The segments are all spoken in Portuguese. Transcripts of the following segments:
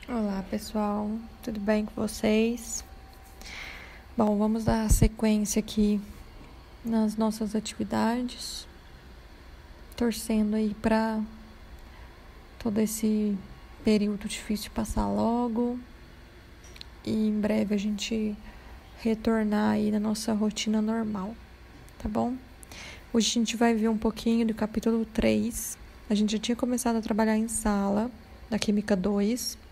Olá pessoal, tudo bem com vocês? Bom, vamos dar sequência aqui nas nossas atividades, torcendo aí para todo esse período difícil passar logo e em breve a gente retornar aí na nossa rotina normal, tá bom? Hoje a gente vai ver um pouquinho do capítulo 3. A gente já tinha começado a trabalhar em sala da Química 2,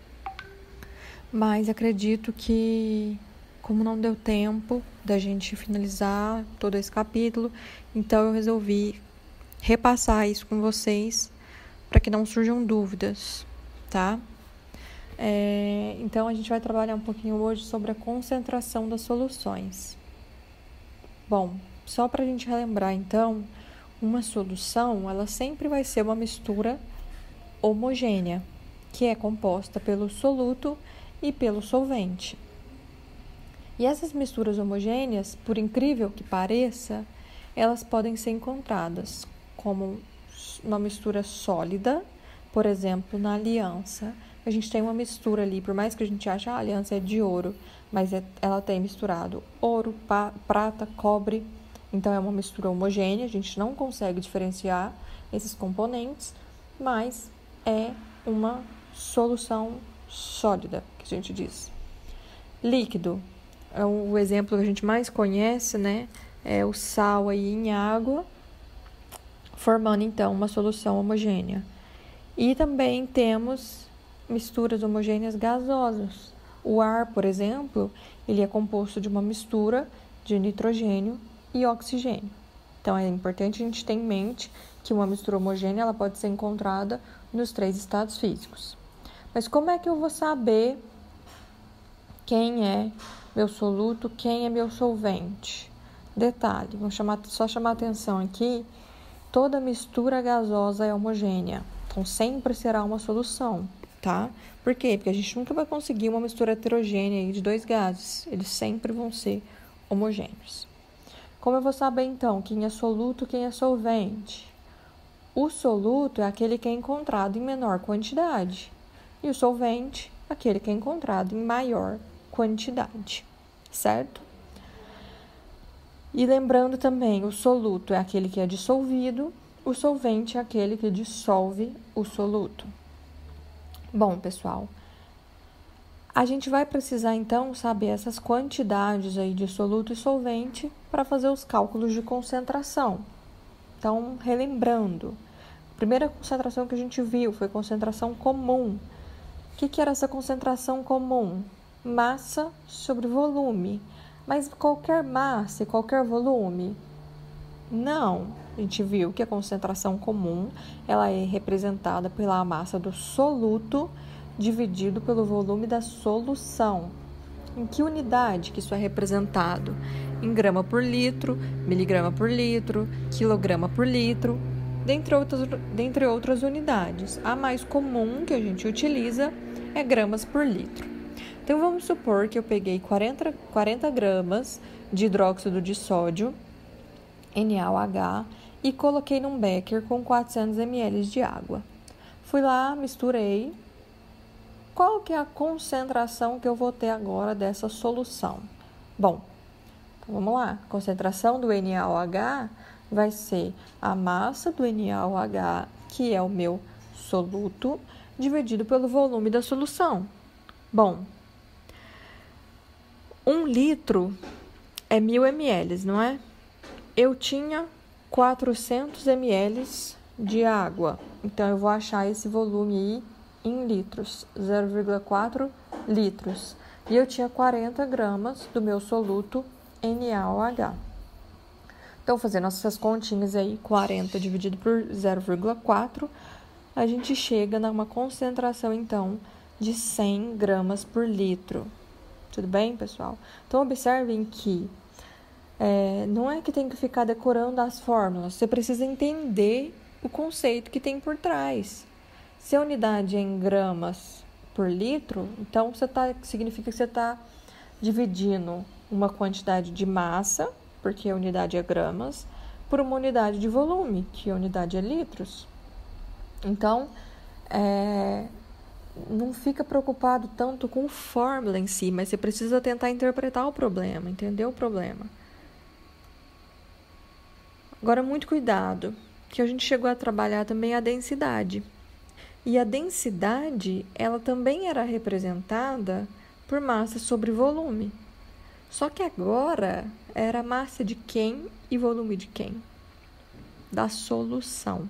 mas acredito que, como não deu tempo da gente finalizar todo esse capítulo, então eu resolvi repassar isso com vocês para que não surjam dúvidas, tá? Então a gente vai trabalhar um pouquinho hoje sobre a concentração das soluções. Bom, só para a gente relembrar então, uma solução ela sempre vai ser uma mistura homogênea, que é composta pelo soluto e pelo solvente. E essas misturas homogêneas, por incrível que pareça, elas podem ser encontradas como uma mistura sólida, por exemplo, na aliança. A gente tem uma mistura ali, por mais que a gente ache a aliança é de ouro, mas ela tem misturado ouro, prata, cobre. Então é uma mistura homogênea, a gente não consegue diferenciar esses componentes, mas é uma solução sólida, que a gente diz. Líquido, o exemplo que a gente mais conhece, né, é o sal aí em água, formando então uma solução homogênea. E também temos misturas homogêneas gasosas. O ar, por exemplo, ele é composto de uma mistura de nitrogênio e oxigênio. Então é importante a gente ter em mente que uma mistura homogênea ela pode ser encontrada nos 3 estados físicos. Mas como é que eu vou saber quem é meu soluto, quem é meu solvente? Detalhe, vou só chamar atenção aqui, toda mistura gasosa é homogênea, então sempre será uma solução, tá? Por quê? Porque a gente nunca vai conseguir uma mistura heterogênea aí de 2 gases, eles sempre vão ser homogêneos. Como eu vou saber então quem é soluto, quem é solvente? O soluto é aquele que é encontrado em menor quantidade e o solvente, aquele que é encontrado em maior quantidade, certo? E lembrando também, o soluto é aquele que é dissolvido, o solvente é aquele que dissolve o soluto. Bom, pessoal, a gente vai precisar então saber essas quantidades aí de soluto e solvente para fazer os cálculos de concentração. Então, relembrando, a primeira concentração que a gente viu foi concentração comum. O que era essa concentração comum? Massa sobre volume. Mas qualquer massa e qualquer volume? Não. A gente viu que a concentração comum ela é representada pela massa do soluto dividido pelo volume da solução. Em que unidade que isso é representado? Em grama por litro, miligrama por litro, quilograma por litro, dentre outras unidades. A mais comum que a gente utiliza é gramas por litro. Então, vamos supor que eu peguei 40 gramas de hidróxido de sódio, NaOH, e coloquei num becker com 400 ml de água. Fui lá, misturei. Qual que é a concentração que eu vou ter agora dessa solução? Bom, então vamos lá. A concentração do NaOH vai ser a massa do NaOH, que é o meu soluto, dividido pelo volume da solução. Bom, 1 litro é 1000 ml, não é? Eu tinha 400 ml de água, então eu vou achar esse volume aí em litros, 0,4 litros. E eu tinha 40 gramas do meu soluto NaOH. Então, fazendo essas continhas aí, 40 dividido por 0,4, a gente chega numa concentração, então, de 100 gramas por litro. Tudo bem, pessoal? Então, observem que não é que tem que ficar decorando as fórmulas, você precisa entender o conceito que tem por trás. Se a unidade é em gramas por litro, então significa que você está dividindo uma quantidade de massa, porque a unidade é gramas, por uma unidade de volume, que a unidade é litros. Então, não fica preocupado tanto com fórmula em si, mas você precisa tentar interpretar o problema, entender o problema. Agora, muito cuidado, que a gente chegou a trabalhar também a densidade. E a densidade, ela também era representada por massa sobre volume. Só que agora era massa de quem e volume de quem? Da solução.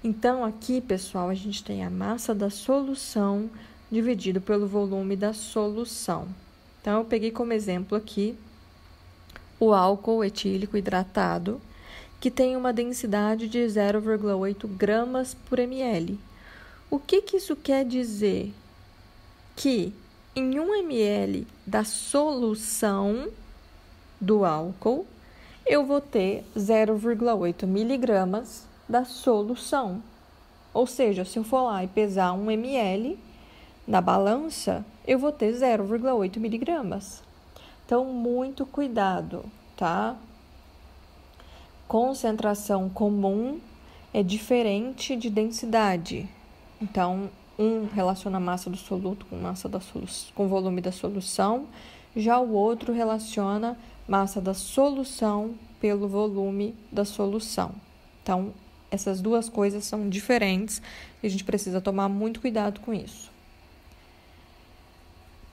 Então, aqui, pessoal, a gente tem a massa da solução dividido pelo volume da solução. Então, eu peguei como exemplo aqui o álcool etílico hidratado, que tem uma densidade de 0,8 gramas por ml. O que isso quer dizer? Que em 1 ml da solução do álcool, eu vou ter 0,8 miligramas da solução. Ou seja, se eu for lá e pesar 1 ml na balança, eu vou ter 0,8 miligramas. Então, muito cuidado, tá? Concentração comum é diferente de densidade. Então, um relaciona a massa do soluto com volume da solução, já o outro relaciona massa da solução pelo volume da solução. Então, essas duas coisas são diferentes e a gente precisa tomar muito cuidado com isso.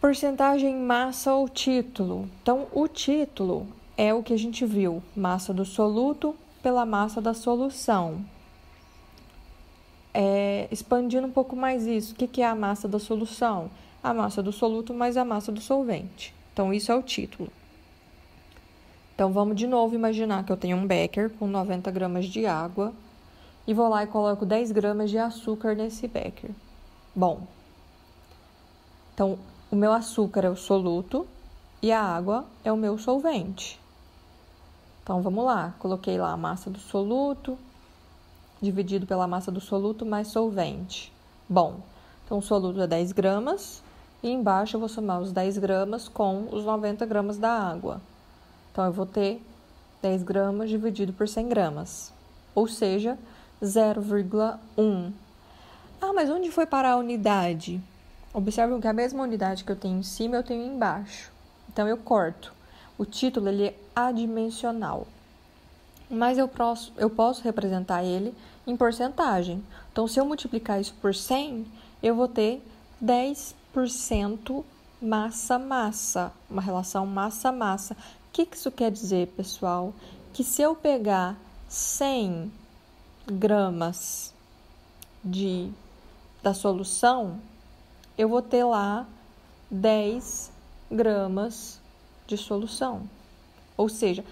Porcentagem massa ou título. Então, o título é o que a gente viu, massa do soluto pela massa da solução. Expandindo um pouco mais isso, o que é a massa da solução? A massa do soluto mais a massa do solvente. Então, isso é o título. Então, vamos de novo imaginar que eu tenho um becker com 90 gramas de água e vou lá e coloco 10 gramas de açúcar nesse becker. Bom, então, o meu açúcar é o soluto e a água é o meu solvente. Então, vamos lá. Coloquei lá a massa do soluto dividido pela massa do soluto mais solvente. Bom, então o soluto é 10 gramas e embaixo eu vou somar os 10 gramas com os 90 gramas da água. Então, eu vou ter 10 gramas dividido por 100 gramas, ou seja, 0,1. Ah, mas onde foi parar a unidade? Observem que a mesma unidade que eu tenho em cima, eu tenho embaixo. Então, eu corto. O título, ele é adimensional. Mas eu posso representar ele em porcentagem. Então, se eu multiplicar isso por 100, eu vou ter 10% massa-massa. Uma relação massa-massa. O que isso quer dizer, pessoal? Que se eu pegar 100 gramas da solução, eu vou ter lá 10 gramas de solução. Ou seja,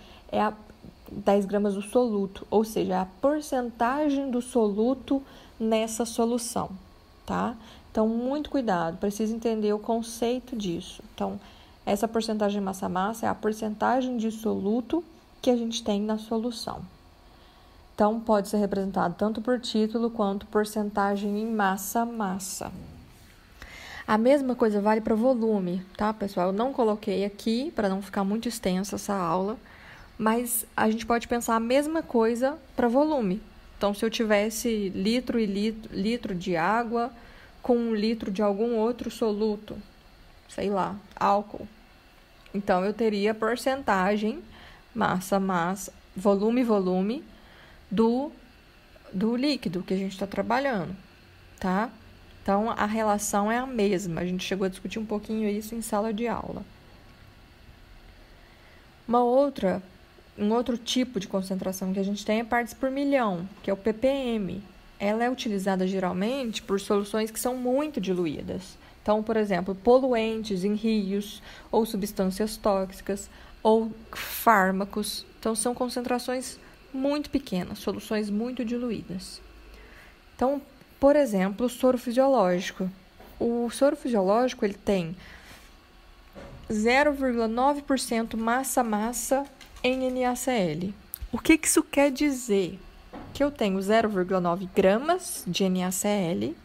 10 gramas do soluto, ou seja, é a porcentagem do soluto nessa solução, tá? Então, muito cuidado, precisa entender o conceito disso. Então, essa porcentagem massa-massa é a porcentagem de soluto que a gente tem na solução. Então, pode ser representado tanto por título quanto porcentagem em massa-massa. A mesma coisa vale para volume, tá, pessoal? Eu não coloquei aqui para não ficar muito extensa essa aula, mas a gente pode pensar a mesma coisa para volume. Então, se eu tivesse litro e litro de água com 1 litro de algum outro soluto, sei lá, álcool, então eu teria porcentagem massa-massa, volume do líquido que a gente está trabalhando, tá? Então, a relação é a mesma. A gente chegou a discutir um pouquinho isso em sala de aula. Um outro tipo de concentração que a gente tem é partes por milhão, que é o ppm. Ela é utilizada geralmente por soluções que são muito diluídas. Então, por exemplo, poluentes em rios, ou substâncias tóxicas, ou fármacos. Então, são concentrações muito pequenas, soluções muito diluídas. Então, por exemplo, o soro fisiológico. O soro fisiológico ele tem 0,9% massa-massa em NaCl. O que isso quer dizer? Que eu tenho 0,9 gramas de NaCl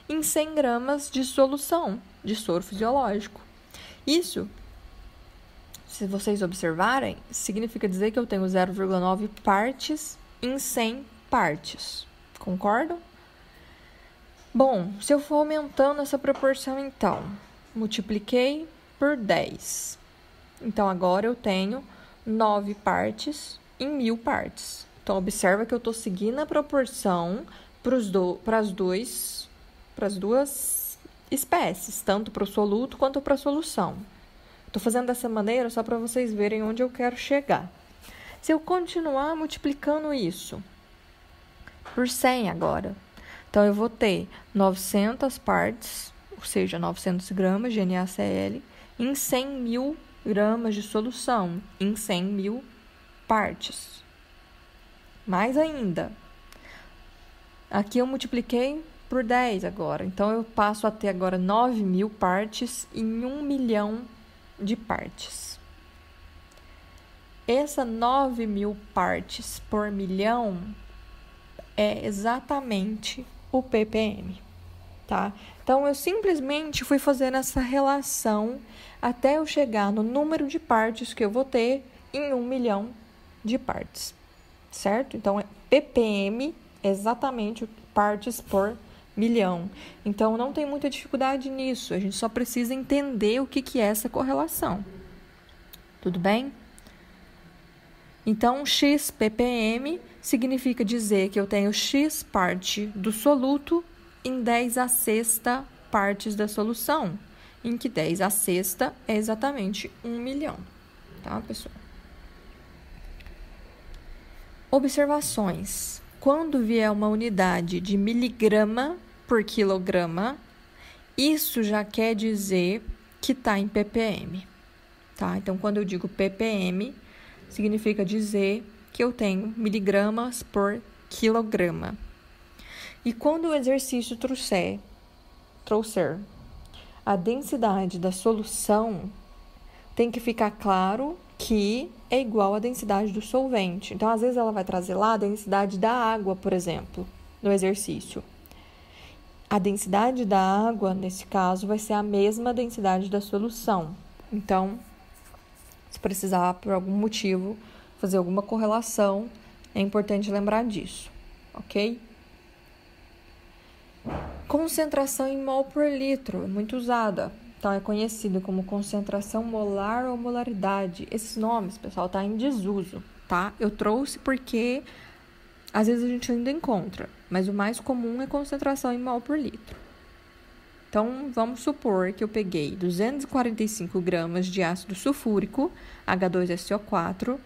em 100 gramas de solução de soro fisiológico. Isso, se vocês observarem, significa dizer que eu tenho 0,9 partes em 100 partes. Concordam? Bom, se eu for aumentando essa proporção, então, multipliquei por 10. Então, agora eu tenho 9 partes em 1.000 partes. Então, observa que eu estou seguindo a proporção para as duas espécies, tanto para o soluto quanto para a solução. Estou fazendo dessa maneira só para vocês verem onde eu quero chegar. Se eu continuar multiplicando isso por 100 agora, então eu vou ter 900 partes, ou seja, 900 gramas de NaCl, em 100.000 gramas de solução, em 100.000 partes. Mais ainda, aqui eu multipliquei por 10 agora, então eu passo a ter agora 9.000 partes em 1 milhão de partes. Essa 9.000 partes por milhão é exatamente o ppm, tá? Então, eu simplesmente fui fazendo essa relação até eu chegar no número de partes que eu vou ter em 1 milhão de partes, certo? Então, ppm é exatamente partes por milhão. Então, não tem muita dificuldade nisso. A gente só precisa entender o que é essa correlação. Tudo bem? Então, x ppm significa dizer que eu tenho x parte do soluto em 10 a sexta partes da solução, em que 10 a sexta é exatamente 1 milhão, tá, pessoal? Observações. Quando vier uma unidade de miligrama por quilograma, isso já quer dizer que está em ppm, tá? Então, quando eu digo ppm, significa dizer que eu tenho miligramas por quilograma. E quando o exercício trouxer a densidade da solução, tem que ficar claro que é igual à densidade do solvente. Então, às vezes, ela vai trazer lá a densidade da água, por exemplo, no exercício. A densidade da água, nesse caso, vai ser a mesma densidade da solução. Então, se precisar, por algum motivo, fazer alguma correlação, é importante lembrar disso, ok? Concentração em mol por litro é muito usada. Então, é conhecida como concentração molar ou molaridade. Esses nomes, pessoal, tá em desuso, tá? Eu trouxe porque, às vezes, a gente ainda encontra, mas o mais comum é concentração em mol por litro. Então, vamos supor que eu peguei 245 gramas de ácido sulfúrico, H2SO4,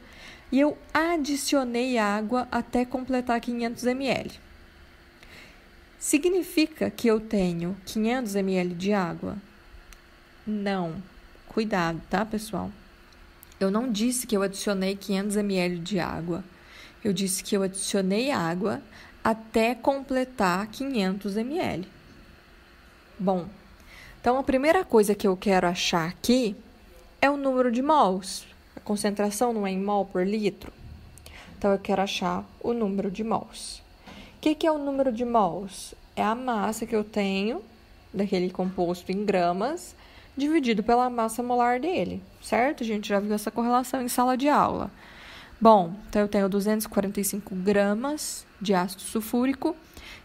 e eu adicionei água até completar 500 ml. Significa que eu tenho 500 ml de água? Não. Cuidado, tá, pessoal? Eu não disse que eu adicionei 500 ml de água. Eu disse que eu adicionei água até completar 500 ml. Bom, então a primeira coisa que eu quero achar aqui é o número de mols. A concentração não é em mol por litro. Então, eu quero achar o número de mols. O que é o número de mols? É a massa que eu tenho daquele composto em gramas dividido pela massa molar dele, certo? A gente já viu essa correlação em sala de aula. Bom, então eu tenho 245 gramas de ácido sulfúrico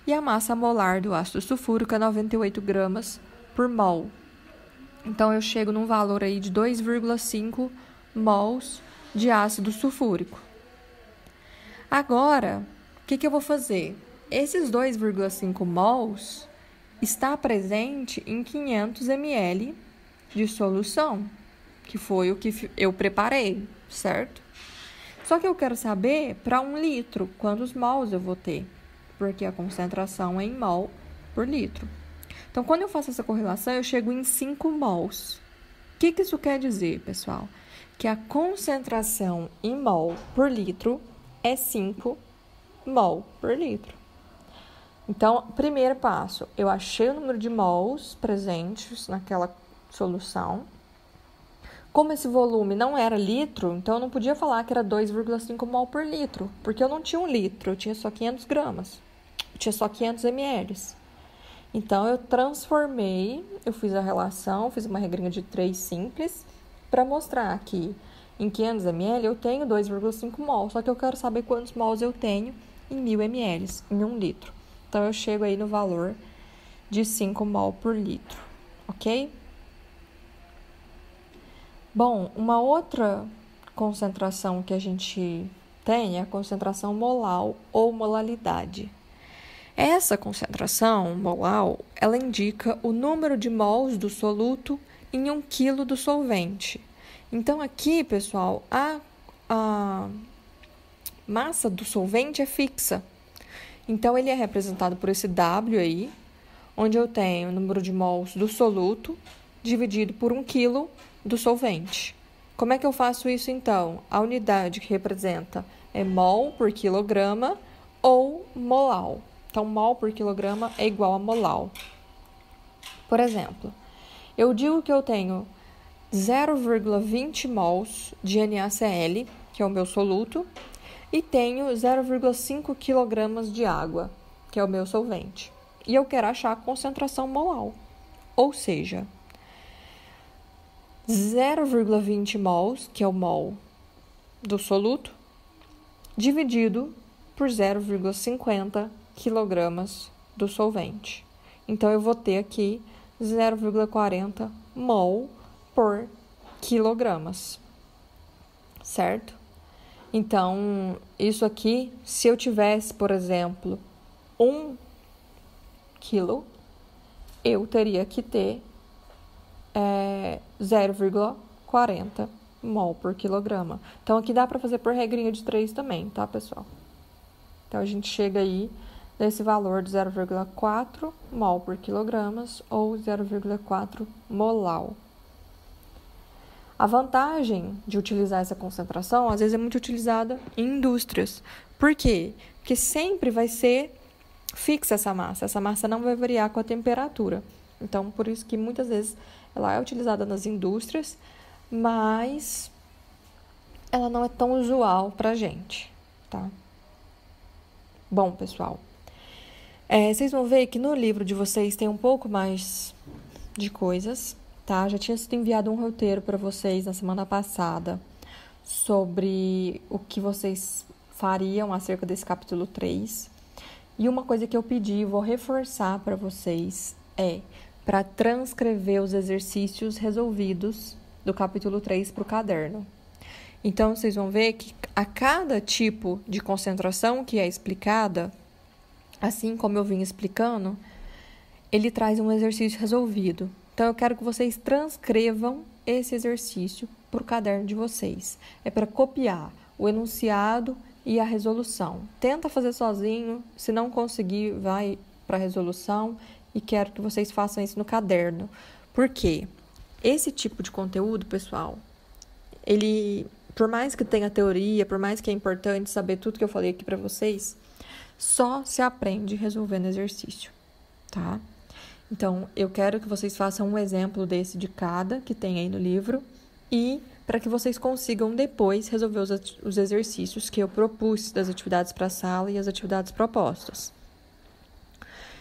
e a massa molar do ácido sulfúrico é 98 gramas por mol. Então, eu chego num valor aí de 2,5 mols de ácido sulfúrico. Agora, o que eu vou fazer? Esses 2,5 mols está presente em 500 ml de solução, que foi o que eu preparei, certo? Só que eu quero saber, para 1 litro, quantos mols eu vou ter, porque a concentração é em mol por litro. Então, quando eu faço essa correlação, eu chego em 5 mols. O que isso quer dizer, pessoal? Que a concentração em mol por litro é 5 mol por litro. Então, primeiro passo, eu achei o número de mols presentes naquela solução. Como esse volume não era litro, então eu não podia falar que era 2,5 mol por litro, porque eu não tinha 1 litro, eu tinha só 500 gramas, eu tinha só 500 ml. Então, eu transformei, eu fiz a relação, fiz uma regrinha de 3 simples, para mostrar que em 500 ml eu tenho 2,5 mol, só que eu quero saber quantos mols eu tenho em 1.000 ml, em 1 litro. Então, eu chego aí no valor de 5 mol por litro, ok? Bom, uma outra concentração que a gente tem é a concentração molar ou molalidade. Essa concentração molar, ela indica o número de mols do soluto em 1 quilo do solvente. Então, aqui, pessoal, a massa do solvente é fixa. Então, ele é representado por esse W aí, onde eu tenho o número de mols do soluto dividido por 1 quilo do solvente. Como é que eu faço isso, então? A unidade que representa é mol por quilograma ou molar. Então, mol por quilograma é igual a molar. Por exemplo, eu digo que eu tenho 0,20 mols de NaCl, que é o meu soluto, e tenho 0,5 kg de água, que é o meu solvente. E eu quero achar a concentração molar. Ou seja, 0,20 mols, que é o mol do soluto, dividido por 0,50 kg do solvente. Então, eu vou ter aqui 0,40 mol por quilogramas, certo? Então, isso aqui, se eu tivesse, por exemplo, 1 quilo, eu teria que ter 0,40 mol por quilograma. Então, aqui dá para fazer por regrinha de 3 também, tá, pessoal? Então, a gente chega aí nesse valor de 0,4 mol por quilogramas ou 0,4 molar. A vantagem de utilizar essa concentração, às vezes, é muito utilizada em indústrias. Por quê? Porque sempre vai ser fixa essa massa. Essa massa não vai variar com a temperatura. Então, por isso que muitas vezes ela é utilizada nas indústrias, mas ela não é tão usual para a gente, tá? Bom, pessoal, vocês vão ver que no livro de vocês tem um pouco mais de coisas, tá? Já tinha sido enviado um roteiro para vocês na semana passada sobre o que vocês fariam acerca desse capítulo 3. E uma coisa que eu pedi, vou reforçar para vocês, para transcrever os exercícios resolvidos do capítulo 3 para o caderno. Então, vocês vão ver que a cada tipo de concentração que é explicada, assim como eu vim explicando, ele traz um exercício resolvido. Então, eu quero que vocês transcrevam esse exercício para o caderno de vocês. É para copiar o enunciado e a resolução. Tenta fazer sozinho, se não conseguir, vai para a resolução e quero que vocês façam isso no caderno. Por quê? Esse tipo de conteúdo, pessoal, ele, por mais que tenha teoria, por mais que é importante saber tudo que eu falei aqui para vocês, só se aprende resolvendo exercício, tá? Então, eu quero que vocês façam um exemplo desse de cada que tem aí no livro e para que vocês consigam depois resolver os exercícios que eu propus das atividades para a sala e as atividades propostas.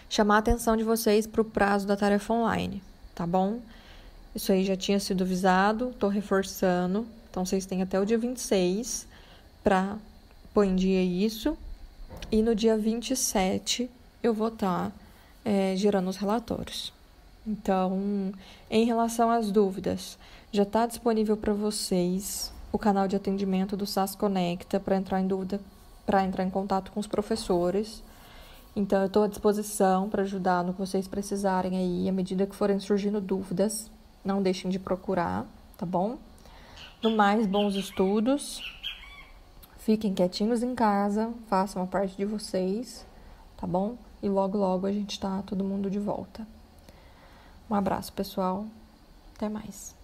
Chamar a atenção de vocês para o prazo da tarefa online, tá bom? Isso aí já tinha sido avisado, estou reforçando. Então, vocês têm até o dia 26 para pôr em dia isso. E no dia 27 eu vou estar gerando os relatórios. Então, em relação às dúvidas, já está disponível para vocês o canal de atendimento do SAS Conecta para entrar em dúvida, para entrar em contato com os professores. Então, eu estou à disposição para ajudar no que vocês precisarem aí, à medida que forem surgindo dúvidas. Não deixem de procurar, tá bom? No mais, bons estudos. Fiquem quietinhos em casa, façam a parte de vocês, tá bom? E logo, logo a gente tá todo mundo de volta. Um abraço, pessoal. Até mais.